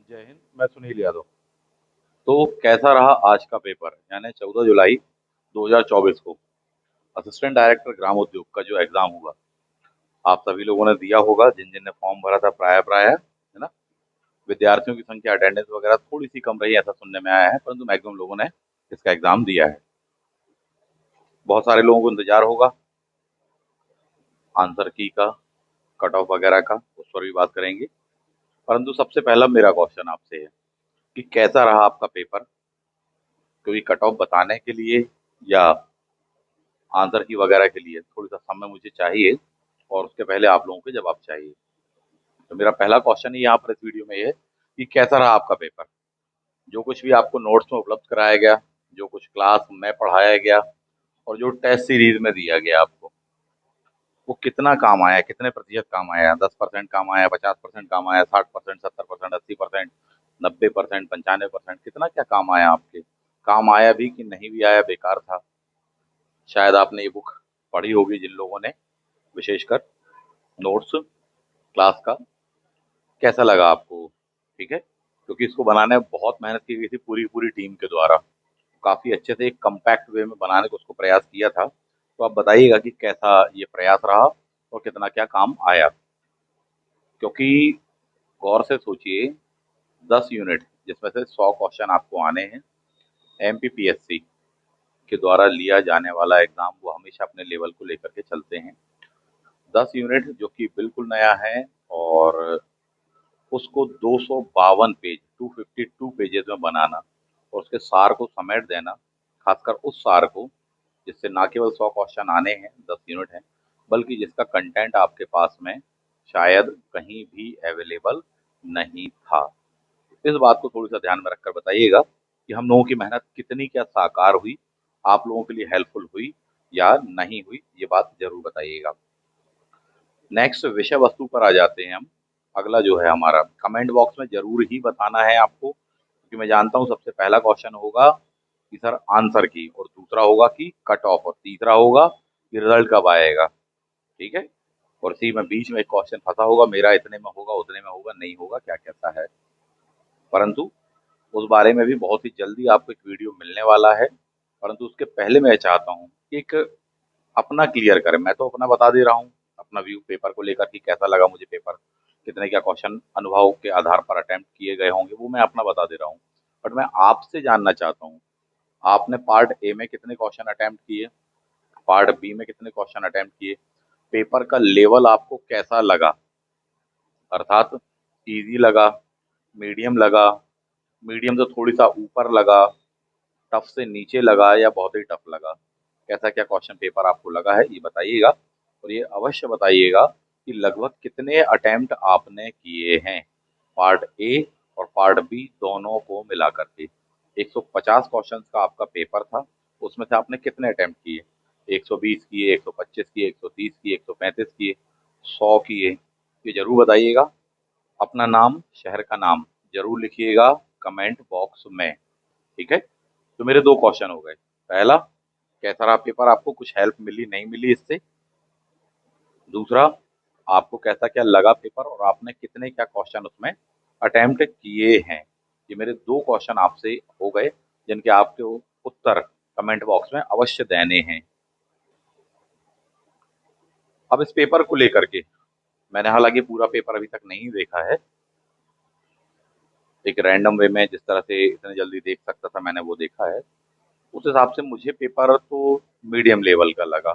जय हिंद। मैं सुनील यादव। तो कैसा रहा आज का पेपर, यानी 14 जुलाई 2024 को असिस्टेंट डायरेक्टर ग्राम उद्योग का जो एग्जाम हुआ, आप सभी लोगों ने दिया होगा जिन जिन ने फॉर्म भरा था। प्राय प्राय है ना। विद्यार्थियों की संख्या, अटेंडेंस वगैरह थोड़ी सी कम रही, ऐसा सुनने में आया है, परंतु मैक्सिमम लोगों ने इसका एग्जाम दिया है। बहुत सारे लोगों को इंतजार होगा आंसर की का, कट ऑफ वगैरह का, उस पर भी बात करेंगे। परंतु सबसे पहला मेरा क्वेश्चन आपसे है कि कैसा रहा आपका पेपर, क्योंकि कट ऑफ बताने के लिए या आंसर की वगैरह के लिए थोड़ा सा समय मुझे चाहिए, और उसके पहले आप लोगों के जवाब चाहिए। तो मेरा पहला क्वेश्चन ही यहाँ पर इस वीडियो में ये है कि कैसा रहा आपका पेपर। जो कुछ भी आपको नोट्स में उपलब्ध कराया गया, जो कुछ क्लास में पढ़ाया गया, और जो टेस्ट सीरीज में दिया गया आपको, वो कितना काम आया, कितने प्रतिशत काम आया? 10% काम आया, 50% काम आया, 60%, 70%, 80%, 90%, 95%, कितना क्या काम आया आपके? काम आया भी कि नहीं भी आया, बेकार था? शायद आपने ये बुक पढ़ी होगी जिन लोगों ने, विशेषकर नोट्स क्लास का। कैसा लगा आपको? ठीक है, क्योंकि इसको बनाने में बहुत मेहनत की गई थी पूरी पूरी टीम के द्वारा। काफ़ी अच्छे से एक कम्पैक्ट वे में बनाने को उसको प्रयास किया था। तो आप बताइएगा कि कैसा ये प्रयास रहा और कितना क्या काम आया। क्योंकि गौर से सोचिए, 10 यूनिट जिसमें से 100 क्वेश्चन आपको आने हैं। एमपीपीएससी के द्वारा लिया जाने वाला एग्जाम, वो हमेशा अपने लेवल को लेकर के चलते हैं। 10 यूनिट जो कि बिल्कुल नया है, और उसको 252 पेज, 252 पेजेस में बनाना, और उसके सार को समेट देना, खासकर उस सार को जिससे ना केवल 100 क्वेश्चन आने हैं, 10 यूनिट हैं, बल्कि जिसका कंटेंट आपके पास में शायद कहीं भी अवेलेबल नहीं था। इस बात को थोड़ी सा ध्यान में रखकर बताइएगा कि हम लोगों की मेहनत कितनी क्या साकार हुई, आप लोगों के लिए हेल्पफुल हुई या नहीं हुई, ये बात जरूर बताइएगा। नेक्स्ट विषय वस्तु पर आ जाते हैं हम। अगला जो है हमारा, कमेंट बॉक्स में जरूर ही बताना है आपको, क्योंकि मैं जानता हूँ सबसे पहला क्वेश्चन होगा कि सर आंसर की, और दूसरा होगा कि कट ऑफ, और तीसरा होगा कि रिजल्ट कब आएगा। ठीक है, और इसी में बीच में एक क्वेश्चन फंसा होगा, मेरा इतने में होगा, उतने में होगा, नहीं होगा, क्या कैसा है। परंतु उस बारे में भी बहुत ही जल्दी आपको एक वीडियो मिलने वाला है। परंतु उसके पहले मैं चाहता हूँ कि एक अपना क्लियर करें। मैं तो अपना बता दे रहा हूँ, अपना व्यू पेपर को लेकर कि कैसा लगा मुझे पेपर, कितने क्या क्वेश्चन अनुभव के आधार पर अटेम्प्ट किए गए होंगे, वो मैं अपना बता दे रहा हूँ। बट मैं आपसे जानना चाहता हूँ, आपने पार्ट ए में कितने क्वेश्चन अटेम्प्ट किए, पार्ट बी में कितने क्वेश्चन अटेम्प्ट किए, पेपर का लेवल आपको कैसा लगा, अर्थात इजी लगा, मीडियम लगा, मीडियम से थोड़ी सा ऊपर लगा, टफ से नीचे लगा, या बहुत ही टफ लगा। कैसा क्या क्वेश्चन पेपर आपको लगा है, ये बताइएगा। और ये अवश्य बताइएगा कि लगभग कितने अटेम्प्ट आपने किए हैं, पार्ट ए और पार्ट बी दोनों को मिला करके। 150 क्वेश्चंस का आपका पेपर था, उसमें से आपने कितने अटेम्प्ट किए? 120 किए, 125 किए, 130 किए, 135 किए, 100 किए? ये जरूर बताइएगा। अपना नाम, शहर का नाम जरूर लिखिएगा कमेंट बॉक्स में। ठीक है, तो मेरे दो क्वेश्चन हो गए। पहला, कैसा रहा पेपर, आपको कुछ हेल्प मिली नहीं मिली इससे? दूसरा, आपको कैसा क्या लगा पेपर, और आपने कितने क्या क्वेश्चन उसमें अटेम्प्ट किए हैं? ये मेरे दो क्वेश्चन आपसे हो गए, जिनके आपके उत्तर कमेंट बॉक्स में अवश्य देने हैं। अब इस पेपर को लेकर के, मैंने हालांकि पूरा पेपर अभी तक नहीं देखा है, एक रैंडम वे में जिस तरह से इतने जल्दी देख सकता था मैंने वो देखा है। उस हिसाब से मुझे पेपर तो मीडियम लेवल का लगा।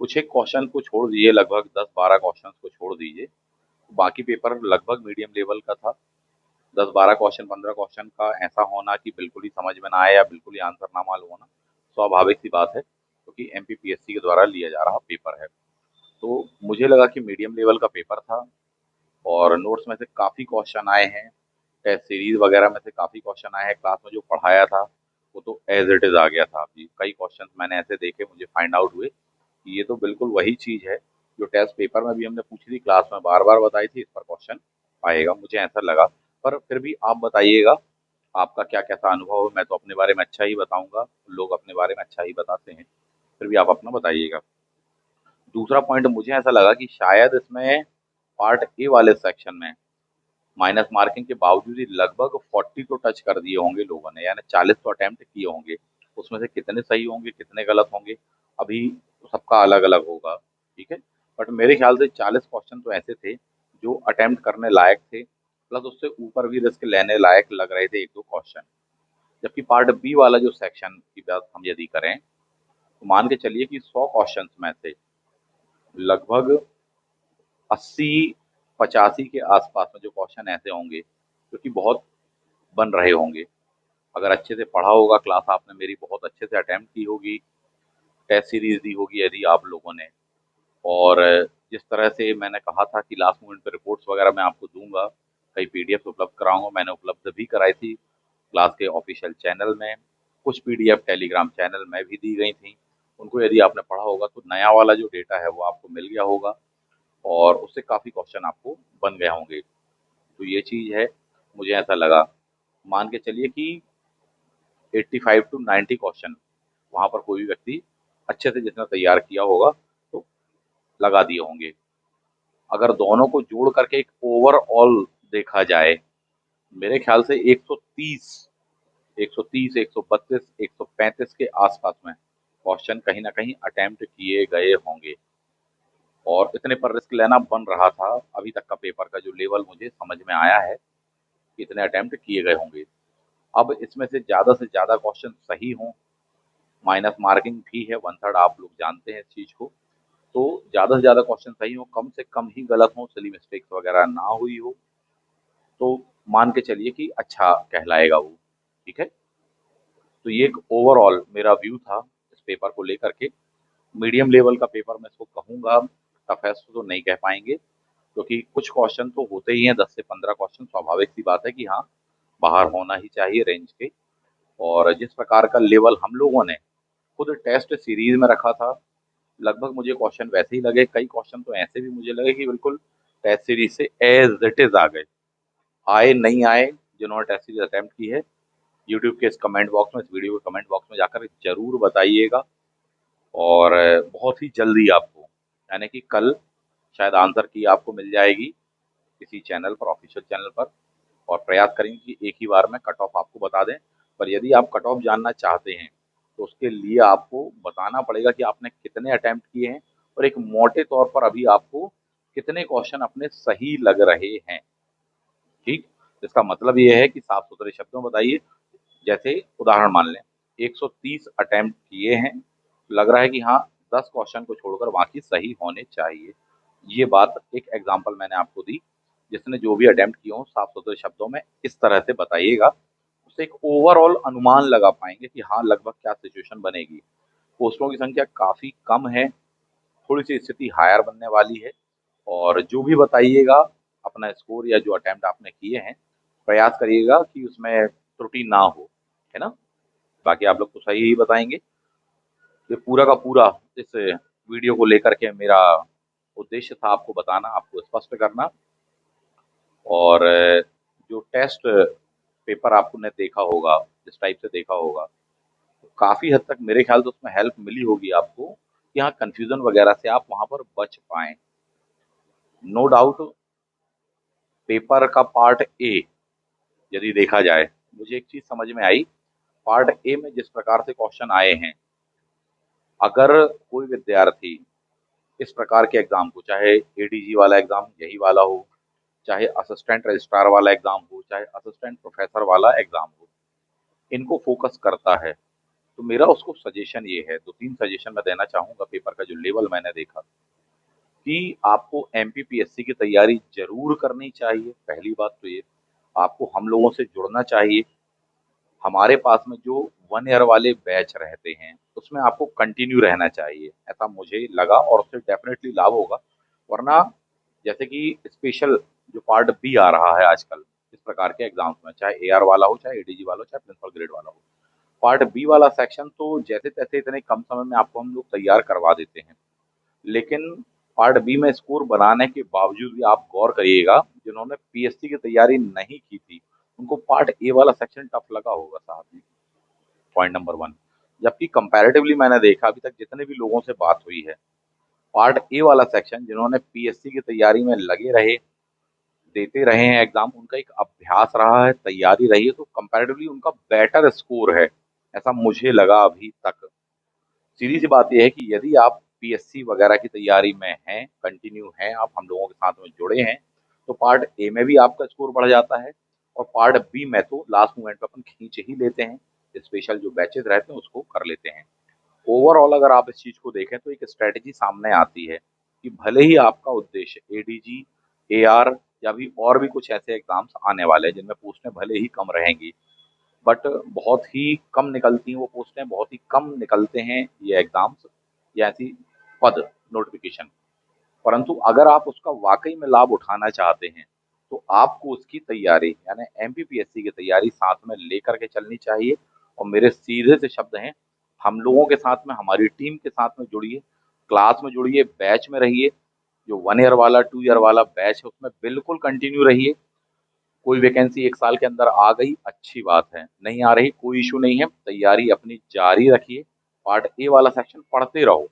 कुछ एक क्वेश्चन को छोड़ दीजिए, लगभग 10-12 क्वेश्चन को छोड़ दीजिए, बाकी पेपर लगभग मीडियम लेवल का था। 10-12 क्वेश्चन, 15 क्वेश्चन का ऐसा होना कि बिल्कुल ही समझ में ना आए या बिल्कुल ही आंसर ना मालूम होना, स्वाभाविक सी बात है, क्योंकि एमपीपीएससी के द्वारा लिया जा रहा पेपर है। तो मुझे लगा कि मीडियम लेवल का पेपर था, और नोट्स में से काफ़ी क्वेश्चन आए हैं, टेस्ट सीरीज वगैरह में से काफ़ी क्वेश्चन आए हैं, क्लास में जो पढ़ाया था वो तो एज इट इज़ आ गया था। अभी कई क्वेश्चन मैंने ऐसे देखे, मुझे फाइंड आउट हुए कि ये तो बिल्कुल वही चीज़ है जो टेस्ट पेपर में भी हमने पूछी थी, क्लास में बार बार बताई थी, इस पर क्वेश्चन आएगा, मुझे ऐसा लगा। पर फिर भी आप बताइएगा आपका क्या कैसा अनुभव है। मैं तो अपने बारे में अच्छा ही बताऊंगा, लोग अपने बारे में अच्छा ही बताते हैं, फिर भी आप अपना बताइएगा। दूसरा पॉइंट, मुझे ऐसा लगा कि शायद इसमें पार्ट ए वाले सेक्शन में माइनस मार्किंग के बावजूद ही लगभग 40 तो टच कर दिए होंगे लोगों ने, यानी 40 तो अटेम्प्ट किए होंगे। उसमें से कितने सही होंगे, कितने गलत होंगे, अभी सबका अलग-अलग होगा, ठीक है? बट मेरे ख्याल से 40 क्वेश्चन तो ऐसे थे, जो अटेम्प्ट करने लायक थे, प्लस उससे ऊपर भी रिस्क लेने लायक लग रहे थे 1-2 क्वेश्चन। जबकि पार्ट बी वाला जो सेक्शन की बात हम यदि करें, तो मान के चलिए कि 100 क्वेश्चंस में से लगभग 80-85 के आसपास में जो क्वेश्चन ऐसे होंगे, जो कि बहुत बन रहे होंगे। अगर अच्छे से पढ़ा होगा, क्लास आपने मेरी बहुत अच्छे से अटेम्प्ट की होगी, टेस्ट सीरीज दी होगी यदि आप लोगों ने, और जिस तरह से मैंने कहा था कि लास्ट मोमेंट पे रिपोर्ट्स वगैरह मैं आपको दूंगा, कई पीडीएफ उपलब्ध कराऊंगा, मैंने उपलब्ध भी कराई थी क्लास के ऑफिशियल चैनल में, कुछ पीडीएफ टेलीग्राम चैनल में भी दी गई थी। उनको यदि आपने पढ़ा होगा तो नया वाला जो डेटा है वो आपको मिल गया होगा, और उससे काफ़ी क्वेश्चन आपको बन गए होंगे। तो ये चीज़ है, मुझे ऐसा लगा। मान के चलिए कि 85 टू 90 क्वेश्चन वहाँ पर कोई भी व्यक्ति अच्छे से जितना तैयार किया होगा तो लगा दिए होंगे। अगर दोनों को जोड़ करके एक ओवरऑल देखा जाए, मेरे ख्याल से 130, 130, 132, 135 के आसपास में क्वेश्चन कहीं ना कहीं अटेम्प्ट किए गए होंगे, और इतने पर रिस्क लेना बन रहा था। अभी तक का पेपर का जो लेवल मुझे समझ में आया है कि इतने अटेम्प्ट किए गए होंगे। अब इसमें से ज़्यादा क्वेश्चन सही हों, माइनस मार्किंग भी है, वन थर्ड आप लोग जानते हैं इस चीज़ को, तो ज़्यादा से ज़्यादा क्वेश्चन सही हो, कम से कम ही गलत हो, सिली मिस्टेक्स वगैरह ना हुई हो, तो मान के चलिए कि अच्छा कहलाएगा वो, ठीक है? तो ये एक ओवरऑल मेरा व्यू था इस पेपर को लेकर के। मीडियम लेवल का पेपर मैं इसको कहूँगा, टफेस्ट तो नहीं कह पाएंगे, क्योंकि कुछ क्वेश्चन तो होते ही हैं, 10 से 15 क्वेश्चन, स्वाभाविक सी बात है कि हाँ, बाहर होना ही चाहिए रेंज के। और जिस प्रकार का लेवल हम लोगों ने खुद टेस्ट सीरीज में रखा था, लगभग मुझे क्वेश्चन वैसे ही लगे, कई क्वेश्चन तो ऐसे भी मुझे लगे कि बिल्कुल टेस्ट सीरीज से एज इट इज आ गए, आए नहीं आए। जिन्होंने टेस्ट सीरीज अटेम्प्ट की है, यूट्यूब के इस कमेंट बॉक्स में, इस वीडियो के कमेंट बॉक्स में जाकर जरूर बताइएगा, और बहुत ही जल्दी आपको, यानी कि कल शायद आंसर की आपको मिल जाएगी किसी चैनल पर, ऑफिशियल चैनल पर, और प्रयास करेंगे कि एक ही बार में कट ऑफ आपको बता दें। पर यदि आप कट ऑफ जानना चाहते हैं, तो उसके लिए आपको बताना पड़ेगा कि आपने कितने अटेम्प्ट किए हैं, और एक मोटे तौर पर अभी आपको कितने क्वेश्चन अपने सही लग रहे हैं, ठीक? इसका मतलब ये है कि साफ सुथरे शब्दों में बताइए। जैसे उदाहरण मान लें, 130 अटेम्प्ट किए हैं, लग रहा है कि हाँ, 10 क्वेश्चन को छोड़कर बाकी सही होने चाहिए। ये बात एक एग्जांपल मैंने आपको दी। जिसने जो भी अटेम्प्ट किए हों, साफ सुथरे शब्दों में इस तरह से बताइएगा, उससे एक ओवरऑल अनुमान लगा पाएंगे कि हाँ, लगभग क्या सिचुएशन बनेगी। पोस्टों की संख्या काफ़ी कम है, थोड़ी-सी स्थिति हायर बनने वाली है, और जो भी बताइएगा अपना स्कोर या जो अटेम्प्ट आपने किए हैं, प्रयास करिएगा कि उसमें त्रुटि ना हो, है ना? बाकी आप लोग तो सही ही बताएँगे। ये पूरा का पूरा इस वीडियो को लेकर के मेरा उद्देश्य था आपको बताना, आपको स्पष्ट करना, और जो टेस्ट पेपर आपने देखा होगा, जिस टाइप से देखा होगा, तो काफ़ी हद तक मेरे ख्याल से उसमें हेल्प मिली होगी आपको कि हाँ, कन्फ्यूज़न वगैरह से आप वहाँ पर बच पाएँ। नो डाउट पेपर का पार्ट ए यदि देखा जाए, मुझे एक चीज़ समझ में आई, पार्ट ए में जिस प्रकार से क्वेश्चन आए हैं, अगर कोई विद्यार्थी इस प्रकार के एग्ज़ाम को, चाहे एडीजी वाला एग्ज़ाम यही वाला हो, चाहे असिस्टेंट रजिस्ट्रार वाला एग्ज़ाम हो, चाहे असिस्टेंट प्रोफ़ेसर वाला एग्ज़ाम हो, इनको फ़ोकस करता है, तो मेरा उसको सजेशन ये है, 2-3 सजेशन मैं देना चाहूँगा पेपर का जो लेवल मैंने देखा, कि आपको एमपीपीएससी की तैयारी ज़रूर करनी चाहिए, पहली बात तो ये। आपको हम लोगों से जुड़ना चाहिए। हमारे पास में जो 1 ईयर वाले बैच रहते हैं, उसमें आपको कंटिन्यू रहना चाहिए, ऐसा मुझे लगा, और उससे डेफ़िनेटली लाभ होगा। वरना जैसे कि स्पेशल जो पार्ट बी आ रहा है आजकल, इस प्रकार के एग्ज़ाम्स में, चाहे एआर वाला हो, चाहे एडीजी वाला हो, चाहे प्रिंसिपल ग्रेड वाला हो। पार्ट बी वाला सेक्शन तो जैसे-तैसे इतने कम समय में आपको हम लोग तैयार करवा देते हैं। लेकिन पार्ट बी में स्कोर बनाने के बावजूद भी आप गौर करिएगा, जिन्होंने पीएससी की तैयारी नहीं की थी, उनको पार्ट ए वाला सेक्शन टफ लगा होगा साहब जी, पॉइंट नंबर 1। जबकि कंपैरेटिवली मैंने देखा अभी तक जितने भी लोगों से बात हुई है, पार्ट ए वाला सेक्शन जिन्होंने पीएससी की तैयारी में लगे रहे, देते रहे हैं एग्ज़ाम, उनका एक अभ्यास रहा है, तैयारी रही है, तो कंपैरेटिवली उनका बेटर स्कोर है, ऐसा मुझे लगा अभी तक। सीधी-सी बात ये है कि यदि आप पीएससी वगैरह की तैयारी में हैं, कंटिन्यू हैं, आप हम लोगों के साथ में जुड़े हैं, तो पार्ट ए में भी आपका स्कोर बढ़ जाता है और पार्ट बी में तो लास्ट मोमेंट पे अपन खींच ही लेते हैं, स्पेशल जो बैचेज़ रहते हैं उसको कर लेते हैं। ओवरऑल अगर आप इस चीज़ को देखें तो एक स्ट्रैटेजी सामने आती है कि भले ही आपका उद्देश्य एडीजी, एआर या भी और भी कुछ ऐसे एग्ज़ाम्स आने वाले हैं जिनमें पोस्टें भले ही कम रहेंगी, बट बहुत ही कम निकलती हैं वो पोस्टें, बहुत ही कम निकलते हैं ये एग्ज़ाम्स या ऐसी पद नोटिफ़िकेशन। परंतु अगर आप उसका वाक़ई में लाभ उठाना चाहते हैं, तो आपको उसकी तैयारी यानी एमपीपीएससी की तैयारी साथ में लेकर के चलनी चाहिए और मेरे सीधे से शब्द हैं, हम लोगों के साथ में, हमारी टीम के साथ में जुड़िए, क्लास में जुड़िए, बैच में रहिए। जो 1 ईयर वाला, 2 ईयर वाला बैच है, उसमें बिल्कुल कंटिन्यू रहिए। कोई वैकेंसी 1 साल के अंदर आ गई, अच्छी बात है, नहीं आ रही, कोई इश्यू नहीं है, तैयारी अपनी जारी रखिए, पार्ट ए वाला सेक्शन पढ़ते रहो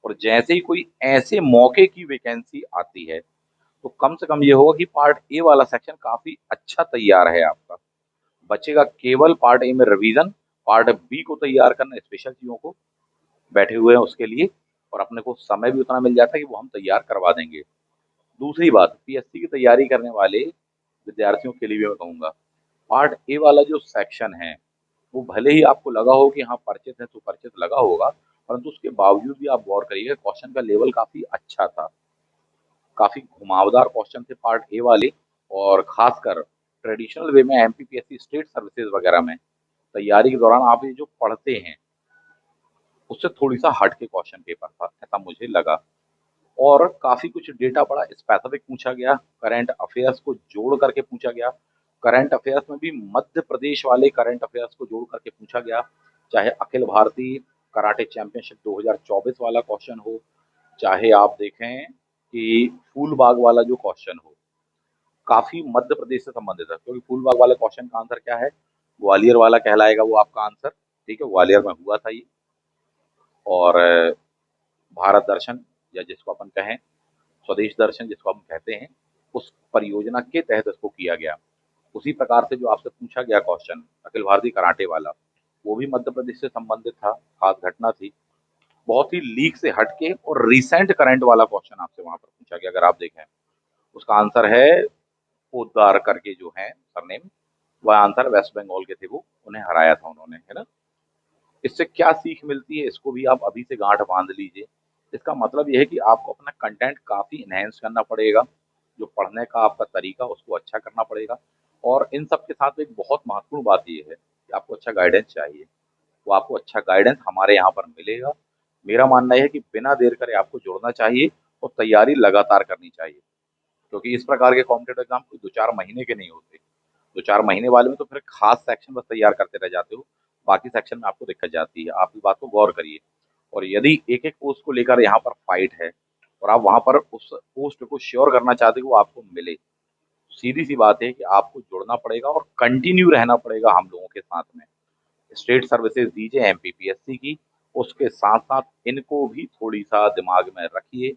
और जैसे ही कोई ऐसे मौके की वैकेंसी आती है, तो कम से कम ये होगा कि पार्ट ए वाला सेक्शन काफ़ी अच्छा तैयार है आपका। बचेगा केवल पार्ट ए में रिवीजन, पार्ट बी को तैयार करना, स्पेशल चीज़ों को बैठे हुए हैं उसके लिए और अपने को समय भी उतना मिल जाता है कि वो हम तैयार करवा देंगे। दूसरी बात, पीएससी की तैयारी करने वाले विद्यार्थियों के लिए भी मैं कहूँगा, पार्ट ए वाला जो सेक्शन है, वो भले ही आपको लगा हो कि हाँ, परिचित है तो परिचित लगा होगा, परंतु उसके बावजूद भी आप गौर करिएगा क्वेश्चन का लेवल काफ़ी अच्छा था। काफ़ी घुमावदार क्वेश्चन थे पार्ट ए वाले और ख़ासकर ट्रेडिशनल वे में एमपीपीएससी स्टेट सर्विसेज़ वगैरह में तैयारी के दौरान आप ये जो पढ़ते हैं, उससे थोड़ी-सा हट के क्वेश्चन पेपर था, ऐसा मुझे लगा। और काफ़ी कुछ डेटा बड़ा स्पेसिफिक पूछा गया, करंट अफेयर्स को जोड़ करके पूछा गया। करंट अफेयर्स में भी मध्य प्रदेश वाले करंट अफेयर्स को जोड़ करके पूछा गया, चाहे अखिल भारतीय कराटे चैंपियनशिप 2024 वाला क्वेश्चन हो, चाहे आप देखें कि फूलबाग वाला जो क्वेश्चन हो, काफ़ी मध्य प्रदेश से संबंधित है क्योंकि फूलबाग वाले क्वेश्चन का आंसर क्या है? ग्वालियर वाला कहलाएगा वो आपका आंसर, ठीक है? ग्वालियर में हुआ था ये और भारत दर्शन या जिसको अपन कहें स्वदेश दर्शन जिसको हम कहते हैं, उस परियोजना के तहत इसको किया गया। उसी प्रकार से जो आपसे पूछा गया क्वेश्चन अखिल भारतीय कराटे वाला, वो भी मध्य प्रदेश से संबंधित था, खास घटना थी। बहुत ही लीक से हट के और रिसेंट करंट वाला क्वेश्चन आपसे वहाँ पर पूछा गया अगर आप देखें। उसका आंसर है पोद्दार करके जो है सरनेम, वह आंसर वेस्ट बंगाल के थे वो, उन्हें हराया था उन्होंने, है ना? इससे क्या सीख मिलती है इसको भी आप अभी से गांठ बांध लीजिए। इसका मतलब ये है कि आपको अपना कंटेंट काफ़ी एनहेंस करना पड़ेगा, जो पढ़ने का आपका तरीका उसको अच्छा करना पड़ेगा और इन सब के साथ एक बहुत महत्वपूर्ण बात ये है कि आपको अच्छा गाइडेंस चाहिए। वो आपको अच्छा गाइडेंस हमारे यहाँ पर मिलेगा। मेरा मानना ये है कि बिना देर करे आपको जुड़ना चाहिए और तैयारी लगातार करनी चाहिए क्योंकि इस प्रकार के कॉम्पिटेटिव एग्जाम कोई 2-4 महीने के नहीं होते। 2-4 महीने वाले में तो फिर खास सेक्शन बस तैयार करते रह जाते हो, बाकी सेक्शन में आपको दिक्कत जाती है। आप इस बात को गौर करिए और यदि एक-एक पोस्ट को लेकर यहाँ पर फाइट है और आप वहाँ पर उस पोस्ट को श्योर करना चाहते हो कि वो आपको मिले, सीधी-सी बात है कि आपको जुड़ना पड़ेगा और कंटिन्यू रहना पड़ेगा हम लोगों के साथ में। स्टेट सर्विसेज़ दीजिए एमपीपीएससी की, उसके साथ-साथ इनको भी थोड़ी-सा दिमाग में रखिए।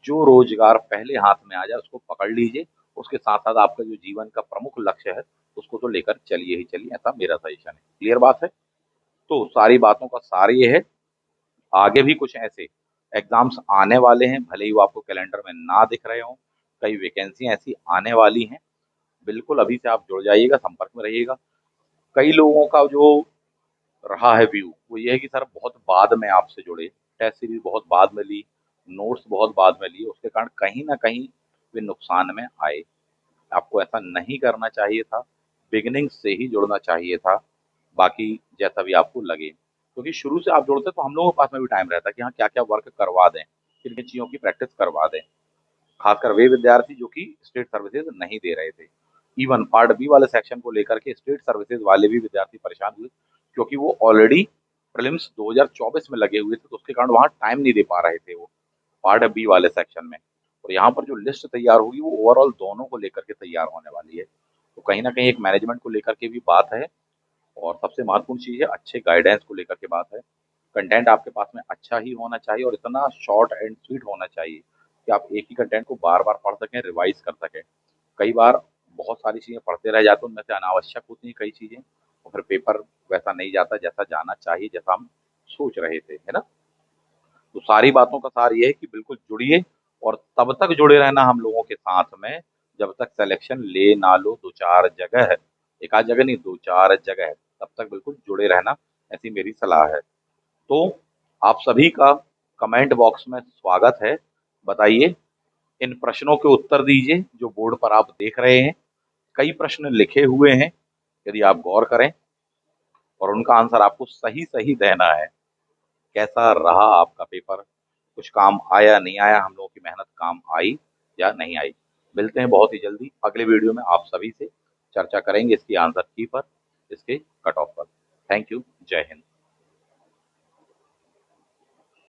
जो रोज़गार पहले हाथ में आ जाए उसको पकड़ लीजिए, उसके साथ-साथ आपका जो जीवन का प्रमुख लक्ष्य है, उसको तो लेकर चलिए ही चलिए, ऐसा मेरा सजेशन है। क्लियर बात है? तो सारी बातों का सार ये है, आगे भी कुछ ऐसे एग्ज़ाम्स आने वाले हैं, भले ही वो आपको कैलेंडर में ना दिख रहे हों, कई वैकेंसी ऐसी आने वाली हैं, बिल्कुल अभी से आप जुड़ जाइएगा, संपर्क में रहिएगा। कई लोगों का जो रहा है व्यू, वो ये है कि सर बहुत बाद में आपसे जुड़े, टेस्ट सीरीज़ बहुत बाद में ली, नोट्स बहुत बाद में लिए, उसके कारण कहीं न कहीं वे नुकसान में आए। आपको ऐसा नहीं करना चाहिए था, बिगिनिंग से ही जुड़ना चाहिए था, बाकी जैसा भी आपको लगे। क्योंकि शुरू से आप जुड़ते तो हम लोगों के पास में भी टाइम रहता कि हाँ, क्या-क्या वर्क करवा दें, किन-किन चीज़ों की प्रैक्टिस करवा दें। खासकर वे विद्यार्थी जो कि स्टेट सर्विसेज़ नहीं दे रहे थे। इवन पार्ट बी वाले सेक्शन को लेकर के स्टेट सर्विसेज़ वाले भी विद्यार्थी परेशान हुए, क्योंकि वो ऑलरेडी प्रीलिम्स 2024 में लगे हुए थे, तो उसके कारण वहाँ टाइम नहीं दे पा रहे थे वो, पार्ट बी वाले सेक्शन में। और यहाँ पर जो लिस्ट तैयार होगी वो ओवरऑल दोनों को लेकर के तैयार होने वाली है। तो कहीं न कहीं एक मैनेजमेंट को लेकर के भी बात है और सबसे महत्वपूर्ण चीज़ है अच्छे गाइडेंस को लेकर के बात है। कंटेंट आपके पास में अच्छा ही होना चाहिए और इतना शॉर्ट एंड स्वीट होना चाहिए कि आप एक ही कंटेंट को बार-बार पढ़ सकें, रिवाइज़ कर सकें। कई बार बहुत सारी चीज़ें पढ़ते रह जाते हैं, उनमें से अनावश्यक होती हैं कई चीज़ें और फिर पेपर वैसा नहीं जाता जैसा जाना चाहिए, जैसा हम सोच रहे थे, है ना? तो सारी बातों का सार ये है कि बिल्कुल जुड़िए और तब तक जुड़े रहना हम लोगों के साथ में जब तक सिलेक्शन ले ना लो 2-4 जगह है। एक आध जगह नहीं 2-4 जगह है, तब तक बिल्कुल जुड़े रहना, ऐसी मेरी सलाह है। तो आप सभी का कमेंट बॉक्स में स्वागत है। बताइए, इन प्रश्नों के उत्तर दीजिए जो बोर्ड पर आप देख रहे हैं। कई प्रश्न लिखे हुए हैं, यदि आप गौर करें और उनका आंसर आपको सही-सही देना है। कैसा रहा आपका पेपर? कुछ काम आया, नहीं आया, हम लोगों की मेहनत काम आई या नहीं आई? मिलते हैं बहुत ही जल्दी अगले वीडियो में आप सभी से चर्चा करेंगे इसकी आंसर की पर, इसके कट ऑफ पर। Thank you. जय हिंद।